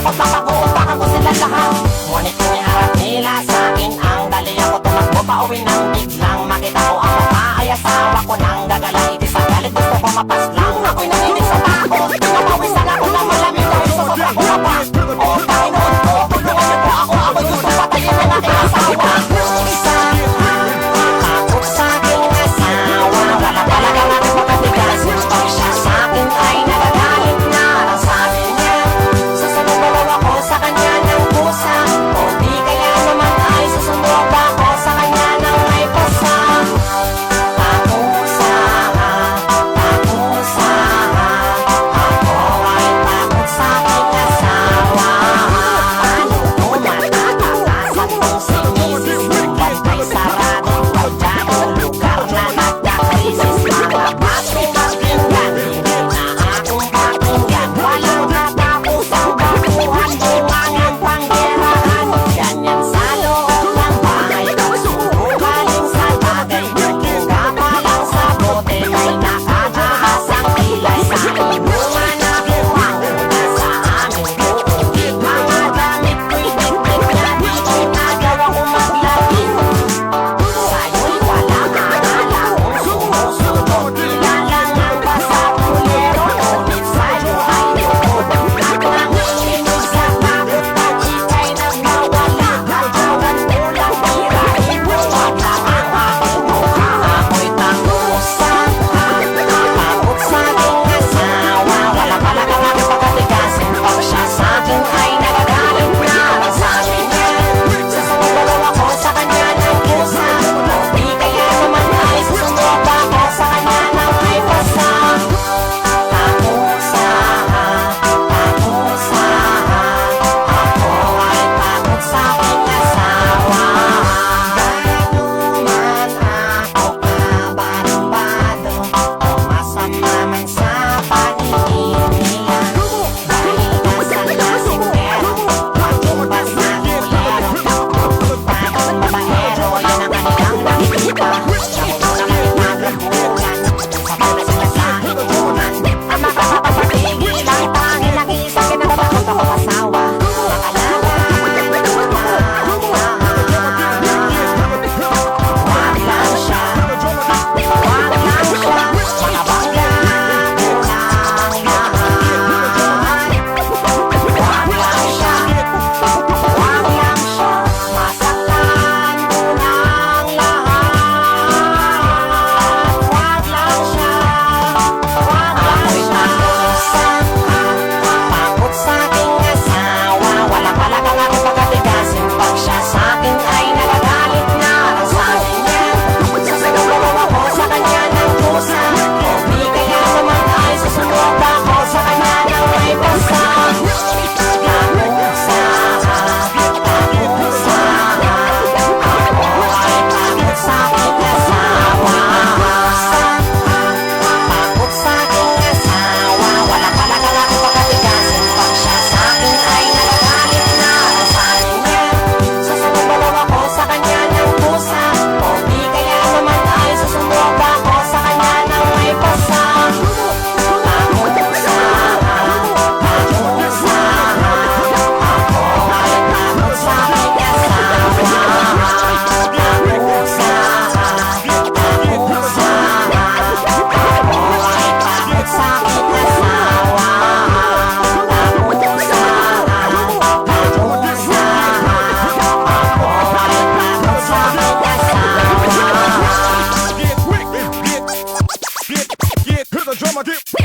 takot na pag-uutakan ko sila lahat. Ngunit kung iharap nila sa'kin ang dali ako tumakbo pa uwi nang biglang makita ko ang mukha ay asawa ko nang gagalang iti sa galit. Gusto ko mapaslang, ako'y nanginig sa takot. Napawisan ako ng malamig dahil sa sobrang kumapa. O Panginoon ko, tulungan niyo po ako, ako'y gusto patayin ng aking asawa. Takot sa aking asawa, wala talagang aking pagkatigas. Pag siya sa'kin ay nagagalit na, ang sabi niya, susunod ako sa kanya ng pusa. O di kaya naman ay susunod ako sa kanya ng may pasa. Takusa, takusa, ako ay takot sa aking asawa. Ano ko matatakasan kung sinisis ng bantay saradong pagdamong lugar na nagkakrisis. Mga batong pakinggan, hindi na akong pakinggan. Walang natapos ang bakuhan, bumangang panggerahan. Ganyan sa loob ng bahay, pagsuko galing sa bagay. Nagkuga pa lang sa bote, may nakataas ang kilay. Sa ilungan na buwang una sa aming buong. Mga damit ko'y bitbit na di ginagawa ko maglagi. Sa'yo'y walang akala kung sumusunod. Kilala nga ba sa pulero? Ngunit sa'yo ay lukod. At nanginginig sa takot at ika'y nagmawala. Katawan mo lang tirahin mo, wag lang ang aking mukha. Ako'y takusan, takot sa aking asawa. Wala talagang aking pagkatigasin. Pag siya sa'kin ay nagagalit na, ang sabi niya, susunod ako sa kanya ng pusa. O di kaya naman ay susunod ako sa kanya ng may pasa. Takusa, takusa, ako ay takot sa aking asawa. Gaano man ako kabarumbado o masama man sa paningin nila, dahil nasa lasing pero maging basta kulero. Bagong babaero, yan ang kanilang nakikita. Siya ko na kayo naglabugan, sabay na sila sa hinunan. Ang makakapagpatigil ang tanging nakita, kinatakot ako asawa. Nakalala wag lang siya, wag lang siya, makabangga ko lang lahat. Wag lang siya, wag lang siya, masaktan ko lang lahat. Wag lang siya, wag lang siya. Takot sa aking asawa, wala talagang aking pagkatigasin. Pag siya sa'kin ay nagagalit na, ang sabi niya, susunod ako sa kanya ng pusa. O di kaya naman ay susunod ako sa kanya ng may pasa. Takusa, takusa, ako ay takot sa aking asawa. Takot sa aking asawa, wala talagang aking pagkatigasin. Pag siya sa'kin ay nagagalit na, ang sabi niya, susunod ako sa kanya ng pusa. O di kaya naman ay susunod ako sa kanya ng may pasa. Takusa, takusa, ako ay takot sa aking asawa. Takusa, takusa, ako ay takot sa aking asawa. Takusa, takusa, ako ay takot sa aking asawa. Get, hear the drummer get.